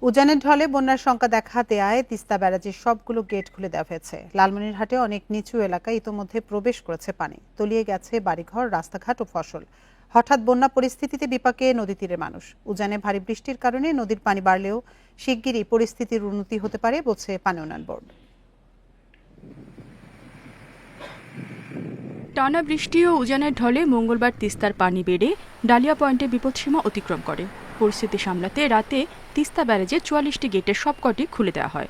উজানের ঢলে বন্যার শঙ্কা দেখা দেয়ায় তিস্তা ব্যারাজের সবগুলো গেট খুলে দেওয়া হয়েছে। লালমনিরহাটে অনেক নিচু এলাকায় ইতোমধ্যে প্রবেশ করেছে পানি, তলিয়ে গেছে বাড়িঘর, রাস্তাঘাট ও ফসল। হঠাৎ বন্যা পরিস্থিতিতে বিপাকে নদী তীরের মানুষ। উজানে ভারী বৃষ্টির কারণে নদীর পানি বাড়লেও শিগগিরই পরিস্থিতির উন্নতি হতে পারে বলছে পানি উন্নয়ন বোর্ড। টানা বৃষ্টি ও উজানের ঢলে মঙ্গলবার তিস্তার পানি বেড়ে ডালিয়া পয়েন্টে বিপদসীমা অতিক্রম করে। পরিস্থিতি সামলাতে রাতে তিস্তা ব্যারেজে ৪৪টি গেটের সবকটি খুলে দেওয়া হয়।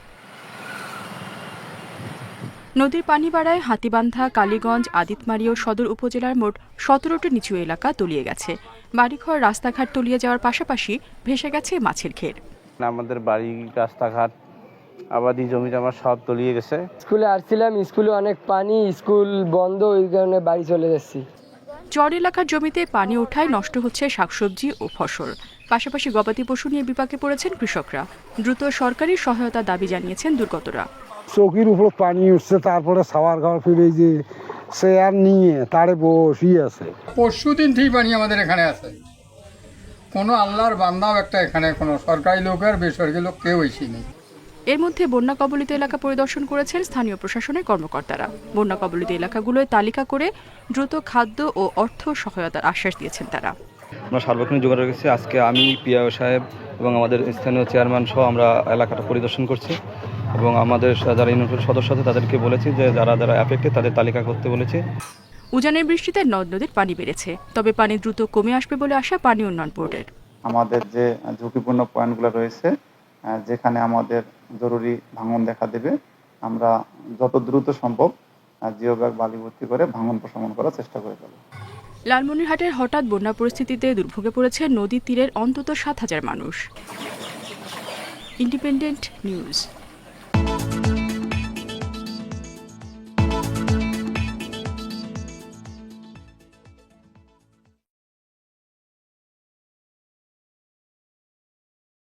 নদীর পানি বাড়ায় হাতিবান্ধা, কালীগঞ্জ, আদিতমারি ও সদর উপজেলার মোট ১৭টি নিচু এলাকা তলিয়ে গেছে। বাড়িঘর, রাস্তাঘাট তলিয়ে যাওয়ার পাশাপাশি ভেসে গেছে মাছের ঘের। আমাদের বাড়ি, রাস্তাঘাট, আবাদি জমি জমা সব তলিয়ে গেছে। স্কুলে আসছিলাম, স্কুলে অনেক পানি, স্কুল বন্ধ, ওই কারণে বাড়ি চলে যাচ্ছি। চর এলাকার জমিতে পানি ওঠায় নষ্ট হচ্ছে শাকসবজি ও ফসল। পাশাপাশি গবাদি পশু নিয়ে বিপাকে পড়েছেন কৃষকরা। দ্রুত সরকারি সহায়তা দাবি জানিয়েছেন দুর্গতরা। চৌকির উপর পানি উঠছে, তারপরে সাওয়ার ঘর ফিরে যে চেয়ার নিয়ে তারে বসিয়ে আছে। পরশুদিন থেকে পানি আমাদের এখানে আছে। কোনো আল্লাহর বান্দাও একটা এখানে কোনো সরকারি লোক আর বেসরকারি লোক কেউ এসেনি। এর মধ্যে বন্যা কবলিত এলাকা পরিদর্শন করেছেন স্থানীয় প্রশাসনের কর্মকর্তারা। বন্যা কবলিত এলাকাগুলোয় তালিকা করে দ্রুত খাদ্য ও অর্থ সহায়তার আশ্বাস দিয়েছেন তারা। আমরা সার্বক্ষণিক যোগাযোগ রেখেছি। আজকে আমি, পিআইও সাহেব এবং আমাদের স্থানীয় চেয়ারম্যান সহ আমরা এলাকাটা পরিদর্শন করছি এবং আমাদের যারা ইউনিয়ন সদস্য আছে তাদেরকে বলেছি যে যারা যারা অ্যাফেক্টেড তাদের তালিকা করতে বলেছি। উজানের বৃষ্টিতে নদ নদীর পানি বেড়েছে, তবে পানি দ্রুত কমে আসবে বলে আশা পানি উন্নয়ন বোর্ডের। আমাদের যে ঝুঁকিপূর্ণ পয়েন্টগুলো রয়েছে, যেখানে আমাদের জরুরি ভাঙন দেখা দেবে, আমরা যত দ্রুত সম্ভব জিও ব্যাগ বালি ভর্তি করে ভাঙন প্রশমন করার চেষ্টা করে ফেলব। লালমনিরহাটের হঠাৎ বন্যা পরিস্থিতিতে দুর্ভোগে পড়েছে নদী তীরের অন্তত ৭,০০০ মানুষ। Independent news.